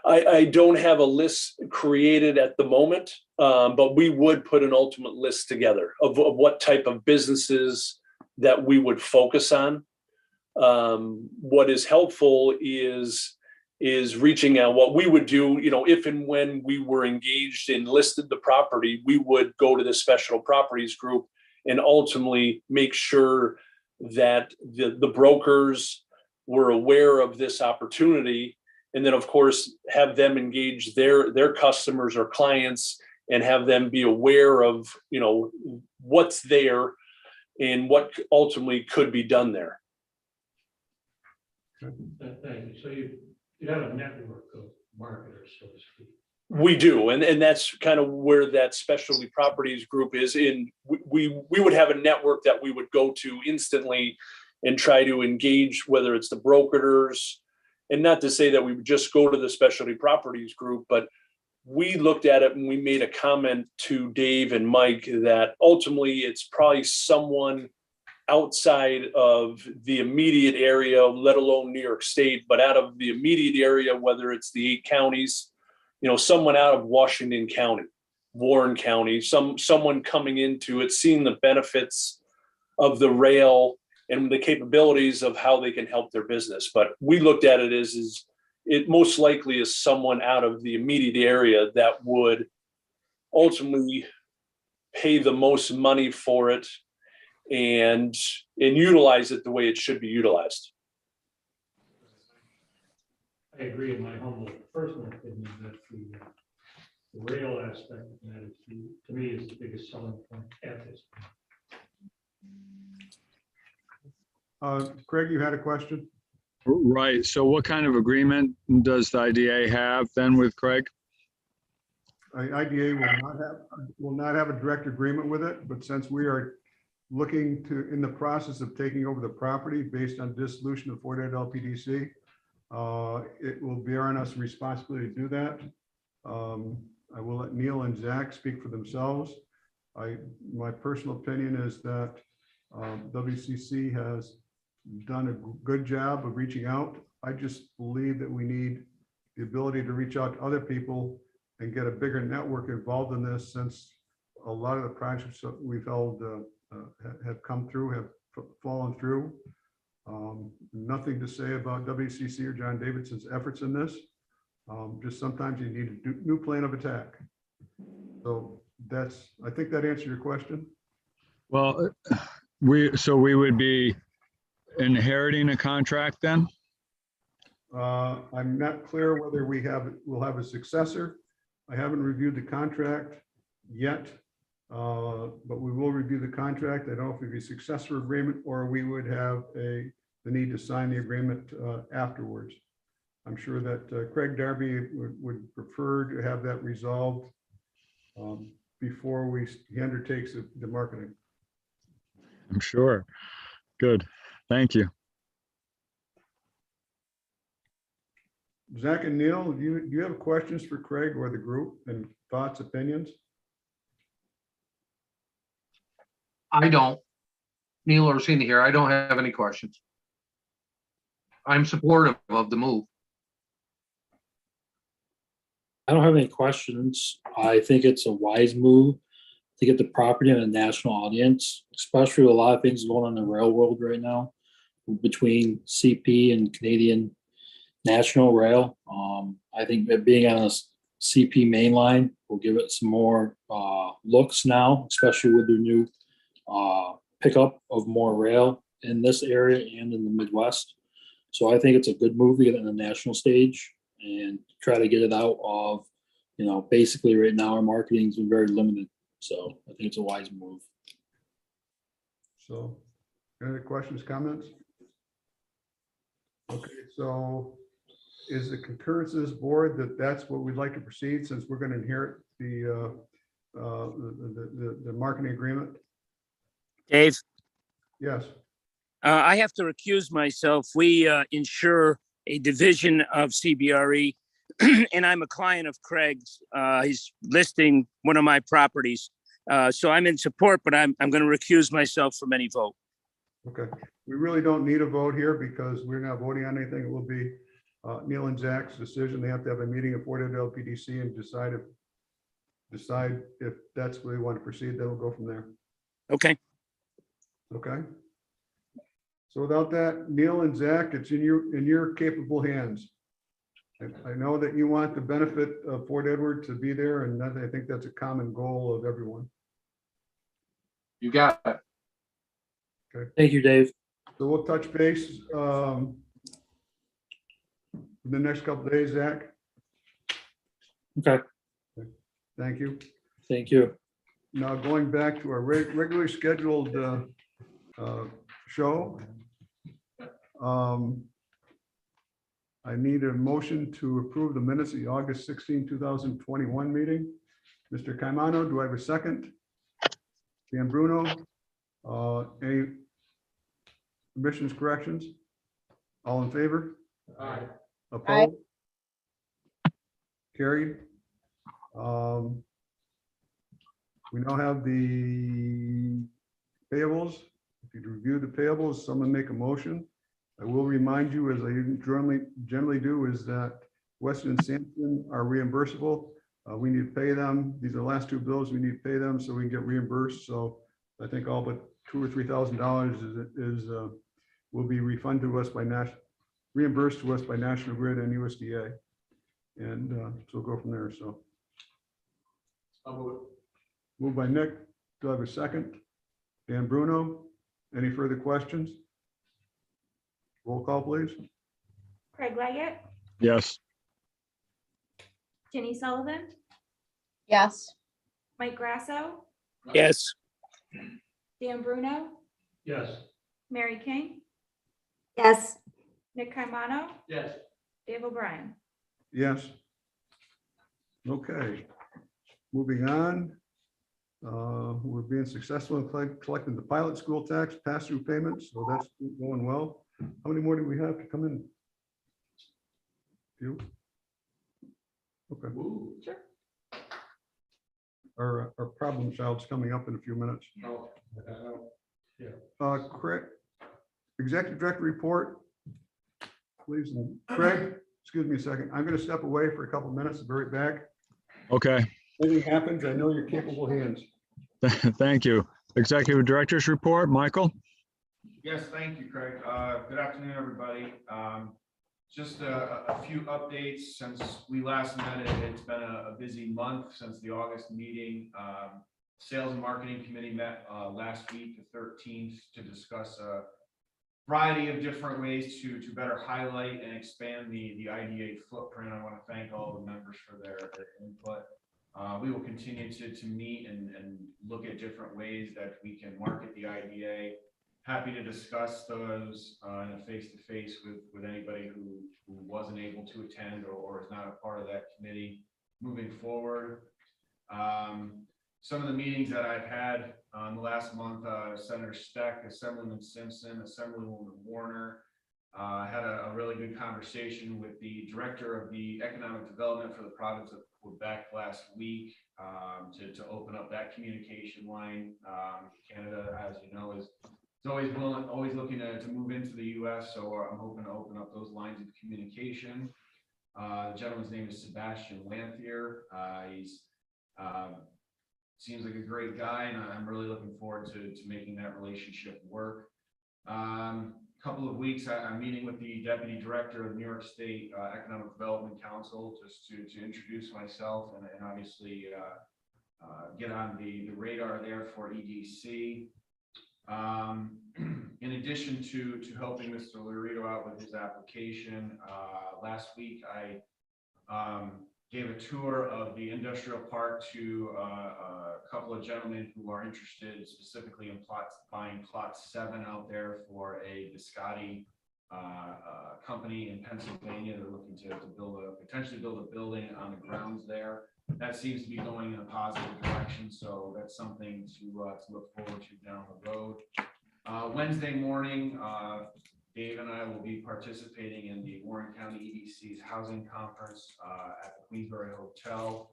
I don't have a list created at the moment, but we would put an ultimate list together of what type of businesses that we would focus on. What is helpful is reaching out. What we would do, if and when we were engaged and listed the property, we would go to the special properties group and ultimately make sure that the brokers were aware of this opportunity. And then, of course, have them engage their customers or clients and have them be aware of, what's there and what ultimately could be done there. Thank you. So you have a network of marketers, so to speak. We do. And that's kind of where that specialty properties group is in. We would have a network that we would go to instantly and try to engage, whether it's the brokers. And not to say that we would just go to the specialty properties group, but we looked at it and we made a comment to Dave and Mike that ultimately it's probably someone outside of the immediate area, let alone New York State, but out of the immediate area, whether it's the 8 counties, someone out of Washington County, Warren County, someone coming into it, seeing the benefits of the rail and the capabilities of how they can help their business. But we looked at it as it most likely is someone out of the immediate area that would ultimately pay the most money for it and utilize it the way it should be utilized. I agree in my humble personal opinion that the rail aspect of that is, to me, is the biggest selling point at this point. Craig, you had a question? Right. So what kind of agreement does the IDA have then with Craig? IDA will not have a direct agreement with it, but since we are in the process of taking over the property based on dissolution of Fort Ed LPDC, it will bear on us responsibility to do that. I will let Neil and Zach speak for themselves. My personal opinion is that WCC has done a good job of reaching out. I just believe that we need the ability to reach out to other people and get a bigger network involved in this, since a lot of the projects that we've held have come through, have fallen through. Nothing to say about WCC or John Davidson's efforts in this. Just sometimes you need a new plan of attack. So I think that answered your question. Well, we would be inheriting a contract then? I'm not clear whether we'll have a successor. I haven't reviewed the contract yet, but we will review the contract. I don't know if it'd be a successor agreement or we would have the need to sign the agreement afterwards. I'm sure that Craig Darby would prefer to have that resolved before he undertakes the marketing. I'm sure. Good. Thank you. Zach and Neil, do you have questions for Craig or the group, and thoughts, opinions? I don't. Neil Orsini here. I don't have any questions. I'm supportive of the move. I don't have any questions. I think it's a wise move to get the property in a national audience, especially with a lot of things going on in the rail world right now between CP and Canadian National Rail. I think that being on a CP main line will give it some more looks now, especially with their new pickup of more rail in this area and in the Midwest. So I think it's a good move to get it on the national stage and try to get it out of, basically right now our marketing's been very limited. So I think it's a wise move. So, any questions, comments? Okay, so is the concurrence of this board that that's what we'd like to proceed, since we're going to inherit the marketing agreement? Dave, Yes, I have to recuse myself. We insure a division of CBRE, and I'm a client of Craig's. He's listing one of my properties. So I'm in support, but I'm going to recuse myself from any vote. okay. We really don't need a vote here because we're not voting on anything. It will be Neil and Zach's decision. They have to have a meeting at Fort Lauderdale PDC and decide if that's where they want to proceed. Then we'll go from there. Okay. Okay. So without that, Neil and Zach, it's in your capable hands. I know that you want the benefit of Fort Edward to be there, and I think that's a common goal of everyone. You got it. Thank you, Dave. So we'll touch base in the next couple of days, Zach. Okay, Thank you. thank you. Now, going back to our regularly scheduled show. I need a motion to approve the minutes of the August 16, 2021 meeting. Mr. Caimano, do I have a second? Dan Bruno, any omissions, corrections? All in favor? Aye. Opposed? Carried. We now have the payables. If you review the payables, someone make a motion. I will remind you, as I generally do, is that Weston and Sampson are reimbursable. We need to pay them. These are the last two bills. We need to pay them so we can get reimbursed. So I think all but $2,000 or $3,000 will be refunded to us by reimbursed to us by National Grid and USDA. And so we'll go from there. So I'll move it. moved by Nick. Do I have a second? Dan Bruno. Any further questions? Roll call, please. Craig Leggett, Yes. Jenny Sullivan, Yes. Mike Grasso, Yes. Dan Bruno, Yes. Mary King, Yes. Nick Caimano, Yes. Dave O'Brien. Yes. Okay. Moving on. We're being successful in collecting the pilot school tax pass-through payments, so that's going well. How many more do we have to come in? Few? Okay. Ooh. Sure. Our problem child's coming up in a few minutes. No. Craig, Executive Director report. Please, and Craig, excuse me a second. I'm going to step away for a couple of minutes and be right back. Okay. Anything happens, I know you're capable hands. Thank you. Executive Director's report, Michael? Yes, thank you, Craig. Good afternoon, everybody. Just a few updates since we last met. It's been a busy month since the August meeting. Sales and Marketing Committee met last week, the 13th, to discuss a variety of different ways to better highlight and expand the IDA footprint. I want to thank all the members for their input. We will continue to meet and look at different ways that we can market the IDA. Happy to discuss those in a face-to-face with anybody who wasn't able to attend or is not a part of that committee moving forward. Some of the meetings that I've had in the last month, Senator Steck, Assemblyman Simpson, Assemblywoman Warner, had a really good conversation with the Director of the Economic Development for the province of Quebec last week to open up that communication line. Canada, as you know, is always looking to move into the U.S., so I'm hoping to open up those lines of communication. The gentleman's name is Sebastian Lanthier. He's seems like a great guy, and I'm really looking forward to making that relationship work. Couple of weeks, I'm meeting with the Deputy Director of the New York State Economic Development Council just to introduce myself and obviously get on the radar there for EDC. In addition to helping Mr. Laredo out with his application, last week I gave a tour of the industrial park to a couple of gentlemen who are interested specifically in buying plot 7 out there for a Biscotti company in Pennsylvania. They're looking to potentially build a building on the grounds there. That seems to be going in a positive direction, so that's something to look forward to down the road. Wednesday morning, Dave and I will be participating in the Warren County EDC's housing conference at the Queensbury Hotel.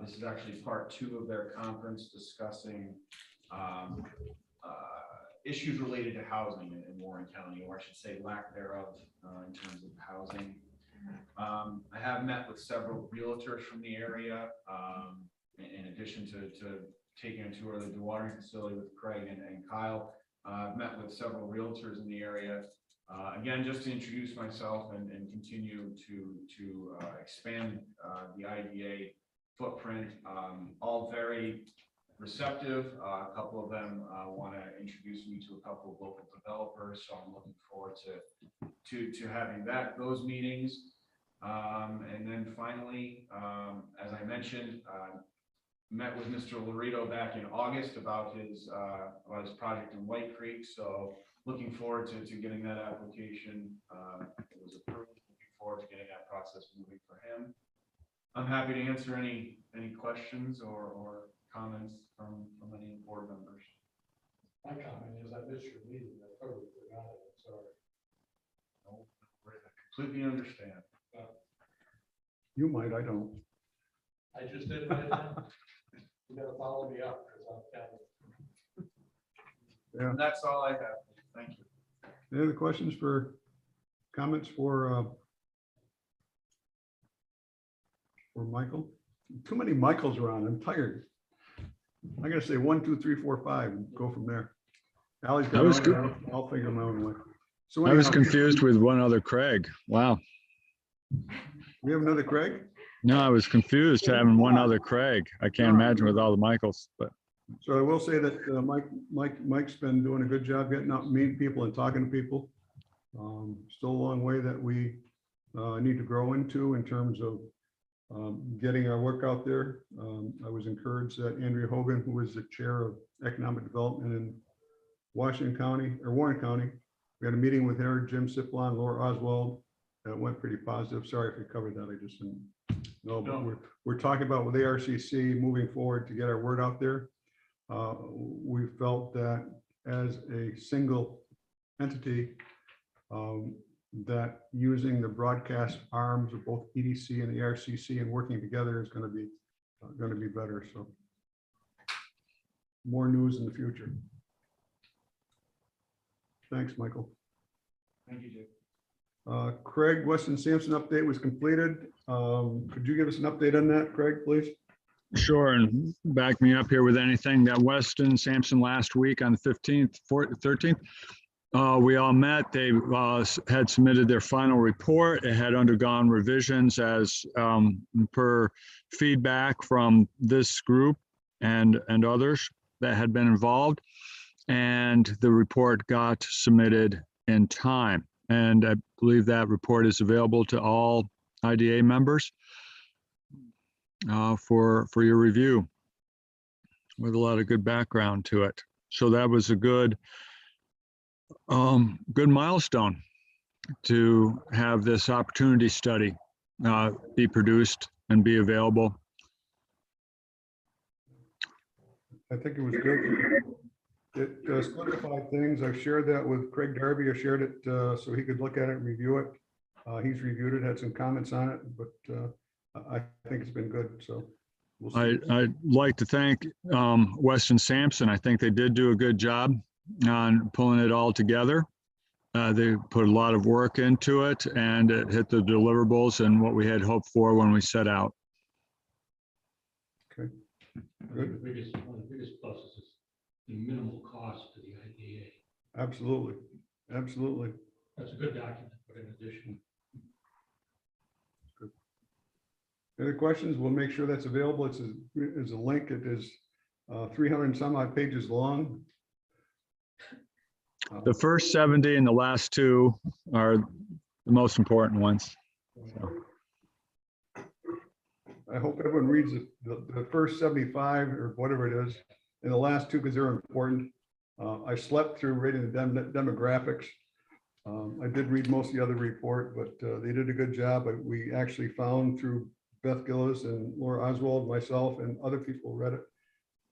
This is actually part 2 of their conference discussing issues related to housing in Warren County, or I should say lack thereof in terms of housing. I have met with several realtors from the area, in addition to taking a tour of the dewatering facility with Craig and Kyle. I've met with several realtors in the area, again, just to introduce myself and continue to expand the IDA footprint. All very receptive. A couple of them want to introduce me to a couple of local developers, so I'm looking forward to having those meetings. And then finally, as I mentioned, met with Mr. Laredo back in August about his project in White Creek. So looking forward to getting that application. It was approved. Looking forward to getting that process moving for him. I'm happy to answer any questions or comments from any board members. My comment is I missed your meeting. I totally forgot it. I'm sorry. No, I completely understand. You might, I don't. I just didn't. You gotta follow me up because I'm counting. Yeah. And that's all I have. Thank you. Any other questions comments for Michael? Too many Michaels around. I'm tired. I gotta say 1, 2, 3, 4, 5 and go from there. Allie's got I'll figure my own way. So I was anyhow, confused with one other Craig. Wow. we have another Craig. No, I was confused having one other Craig. I can't imagine with all the Michaels, but So I will say that Mike's been doing a good job getting out and meeting people and talking to people. Still a long way that we need to grow into in terms of getting our work out there. I was encouraged that Andrea Hogan, who was the chair of economic development in Washington County or Warren County, we had a meeting with her, Jim Siplon, Laura Oswald. That went pretty positive. Sorry if we covered that. I just didn't know, but we're talking about with ARCC moving forward to get our word out there. We felt that as a single entity, that using the broadcast arms of both EDC and the ARCC and working together is going to be better. So more news in the future. Thanks, Michael. Thank you, Jake. Craig, Weston Sampson update was completed. Could you give us an update on that, Craig, please? sure. And back me up here with anything. That Weston Sampson last week on the 15th, 13th, we all met. They had submitted their final report. It had undergone revisions as per feedback from this group and others that had been involved. And the report got submitted in time. And I believe that report is available to all IDA members for your review with a lot of good background to it. So that was a good milestone to have this opportunity study be produced and be available. I think it was good. It simplified things. I've shared that with Craig Darby. I shared it so he could look at it and review it. He's reviewed it, had some comments on it, but I think it's been good. So we'll see. I'd like to thank Weston Sampson. I think they did do a good job on pulling it all together. They put a lot of work into it, and it hit the deliverables and what we had hoped for when we set out. Okay. Good. One of the biggest pluses is the minimal cost to the IDA. Absolutely. Absolutely. That's a good document, but in addition. Good. Any questions? We'll make sure that's available. It's a link. It is 300 and some odd pages long. The first 70 and the last 2 are the most important ones. So. I hope everyone reads the first 75 or whatever it is, and the last two, because they're important. I slept through reading the demographics. I did read most of the other report, but they did a good job. We actually found through Beth Gillis and Laura Oswald, myself, and other people read it,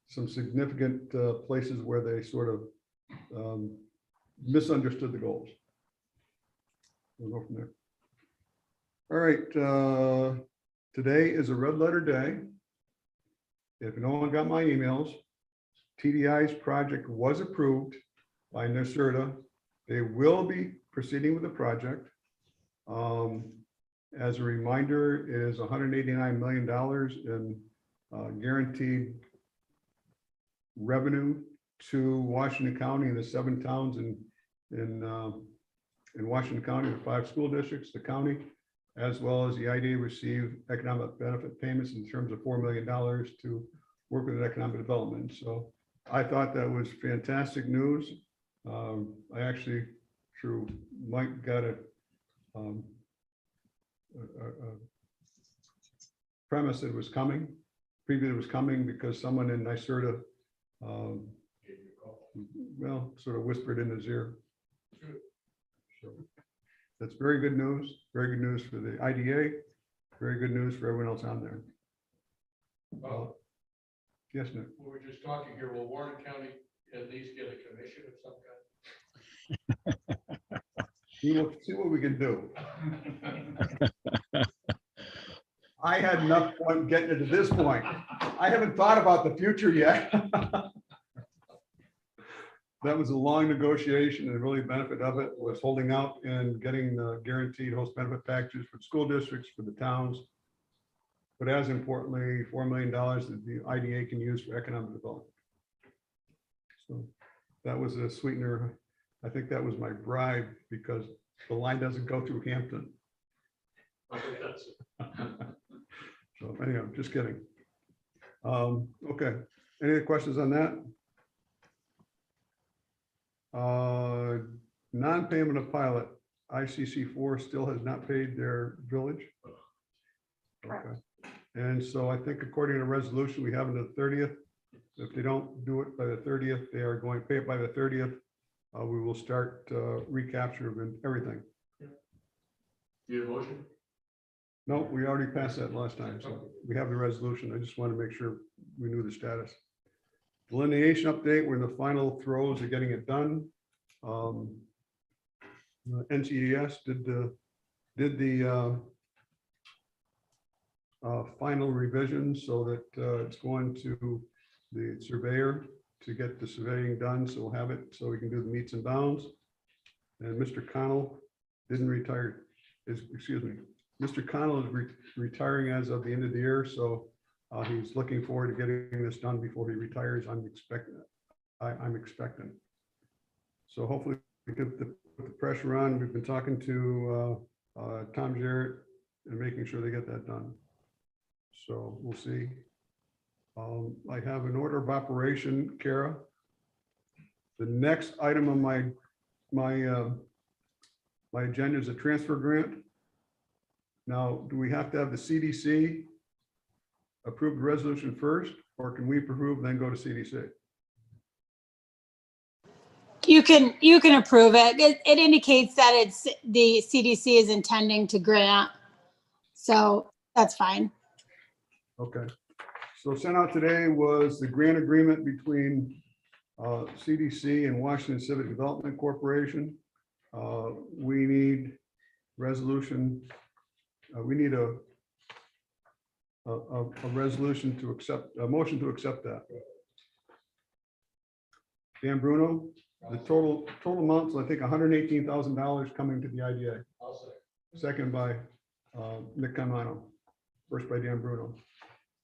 some significant places where they sort of misunderstood the goals. We'll go from there. All right, today is a red letter day. If no one got my emails, TDI's project was approved by NYSERDA. They will be proceeding with the project. As a reminder, it is $189 million in guaranteed revenue to Washington County and the 7 towns in Washington County, the 5 school districts, the county, as well as the IDA received economic benefit payments in terms of $4 million to work with economic development. So I thought that was fantastic news. I actually, through Mike, got a premise that it was coming. Previously, it was coming because someone in NYSERDA, well, sort of whispered in his ear. So that's very good news. Very good news for the IDA. Very good news for everyone else on there. Yes, Nick. We were just talking here, will Warren County at least get a commission of some kind? We'll see what we can do. I had enough fun getting it to this point. I haven't thought about the future yet. That was a long negotiation, and the really benefit of it was holding out and getting the guaranteed host benefit packages for school districts, for the towns. But as importantly, $4 million that the IDA can use for economic development. So that was a sweetener. I think that was my bribe because the line doesn't go through Hampton. So anyhow, just kidding. Okay, any other questions on that? Non-payment of pilot, ICC4 still has not paid their village. Okay, and so I think according to the resolution, we have until the 30th. If they don't do it by the 30th, they are going to pay it by the 30th. We will start recapture of everything. Need a motion? No, we already passed that last time, so we have the resolution. I just want to make sure we knew the status. Delineation update, we're in the final throes of getting it done. NCES did the final revision so that it's going to the surveyor to get the surveying done. So we'll have it so we can do the meets and bounds. And Mr. Connell didn't retire. Excuse me. Mr. Connell is retiring as of the end of the year. So he's looking forward to getting this done before he retires. I'm expecting. So hopefully we can put the pressure on. We've been talking to Tom Jarrett and making sure they get that done. So we'll see. I have an order of operation, Kara. The next item on my agenda is a transfer grant. Now, do we have to have the CDC approve the resolution first, or can we approve then go to CDC? You can approve it. It indicates that it's the CDC is intending to grant. So that's fine. Okay. So sent out today was the grant agreement between CDC and Washington Civic Development Corporation. We need resolution. We need a resolution to accept, a motion to accept that. Dan Bruno, the total amounts, I think $118,000 coming to the IDA. I'll say. Second by Nick Caimano, first by Dan Bruno.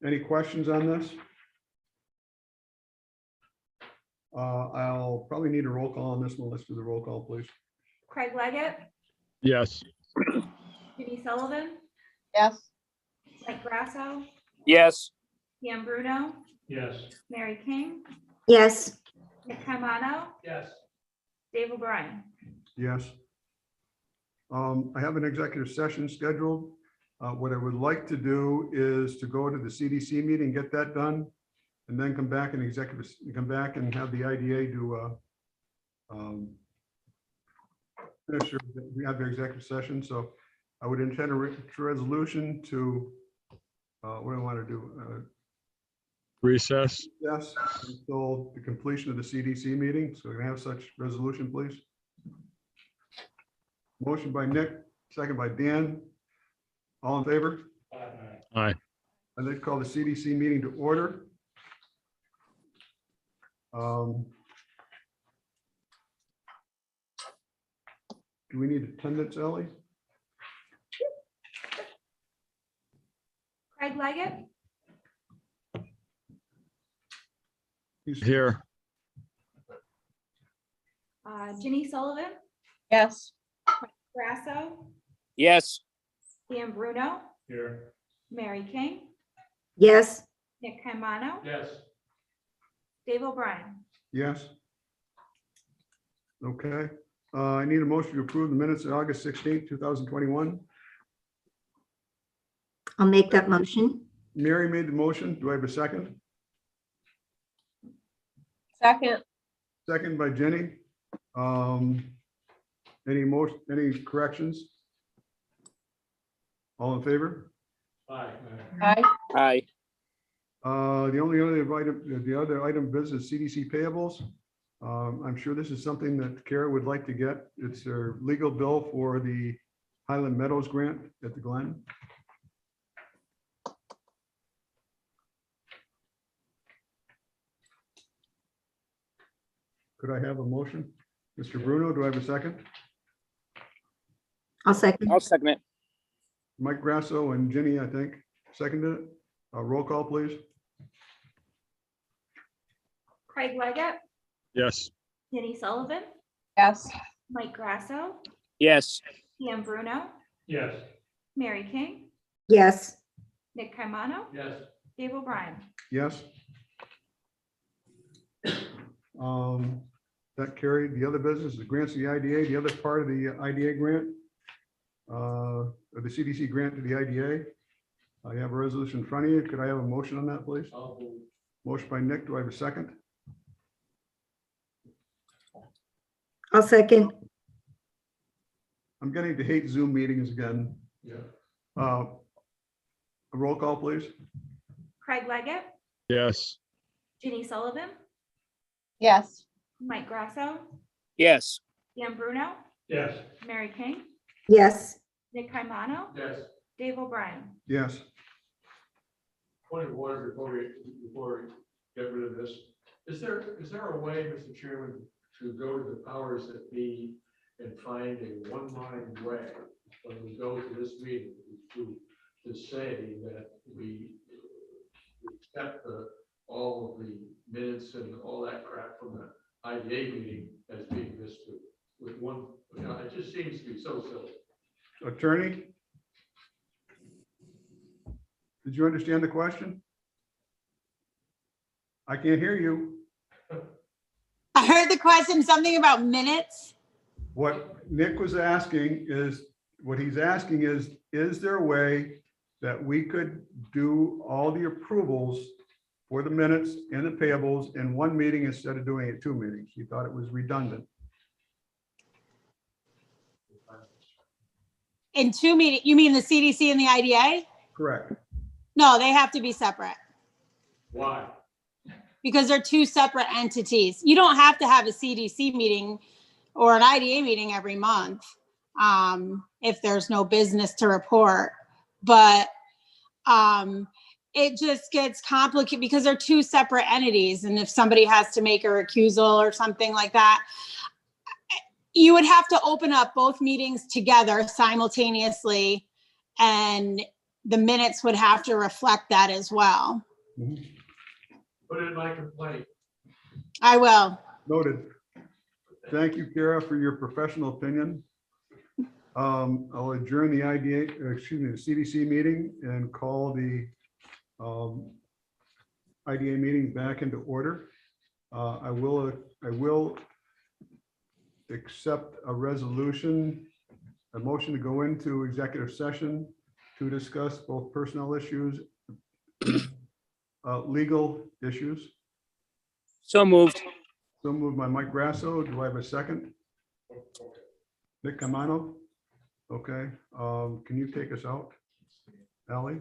Any questions on this? I'll probably need a roll call on this one. Let's do the roll call, please. Craig Leggett, Yes. Judy Sullivan, Yes. Mike Grasso, Yes. Dan Bruno, Yes. Mary King, Yes. Nick Caimano, Yes. Dave O'Brien. Yes. I have an executive session scheduled What I would like to do is to go to the CDC meeting, get that done, and then come back and have the IDA do we have their executive session. So I would intend a resolution to, what do I want to do? Recess. Yes, until the completion of the CDC meeting. So we're gonna have such resolution, please. Motion by Nick, second by Dan. All in favor? Aye. I'd like to call the CDC meeting to order. Do we need attendance, Ellie? Craig Leggett, He's Here. Ginny Sullivan, Yes. Grasso, Yes. Dan Bruno, Here. Mary King, Yes. Nick Caimano, Yes. Dave O'Brien. Yes. Okay, I need a motion to approve the minutes of August 16th, 2021. I'll make that motion. Mary made the motion. Do I have a second? Second. Second by Jenny. Any corrections? All in favor? Aye. Aye. Aye. The other item of business, CDC payables. I'm sure this is something that Kara would like to get. It's their legal bill for the Highland Meadows grant at the Glen. Could I have a motion? Mr. Bruno, do I have a second? I'll second. I'll second it. Mike Grasso and Ginny, I think, seconded it. Roll call, please. Craig Leggett, Yes. Ginny Sullivan, Yes. Mike Grasso, Yes. Dan Bruno, Yes. Mary King, Yes. Nick Caimano, Yes. Dave O'Brien. Yes. That carried. The other business, the grants of the IDA, the other part of the IDA grant, or the CDC grant to the IDA. I have a resolution in front of you. Could I have a motion on that, please? I'll move. Motion by Nick. Do I have a second? I'll second. I'm getting to hate Zoom meetings again. Yeah. A roll call, please. Craig Leggett, Yes. Ginny Sullivan, Yes. Mike Grasso, Yes. Dan Bruno, Yes. Mary King, Yes. Nick Caimano, Yes. Dave O'Brien. Yes. Point of order before we get rid of this. Is there a way, Mr. Chairman, to go to the powers that be and find a one-line way when we go to this meeting to say that we accept all of the minutes and all that crap from the IDA meeting as being this too, with one, it just seems to be so silly. Attorney? Did you understand the question? I can't hear you. I heard the question, something about minutes. What Nick was asking is, is there a way that we could do all the approvals for the minutes and the payables in one meeting instead of doing it 2 meetings? He thought it was redundant. In 2 meetings, you mean the CDC and the IDA? Correct. No, they have to be separate Why? because they're 2 separate entities. You don't have to have a CDC meeting or an IDA meeting every month if there's no business to report. But it just gets complicated because they're 2 separate entities. And if somebody has to make a recusal or something like that, you would have to open up both meetings together simultaneously, and the minutes would have to reflect that as well. Put in my complaint. I will. Noted. Thank you, Kara, for your professional opinion. I'll adjourn the the CDC meeting and call the IDA meeting back into order. I will accept a motion to go into executive session to discuss both personnel issues, legal issues. So moved. So moved by Mike Grasso. Do I have a second? Nick Camano? Okay, can you take us out? Ally?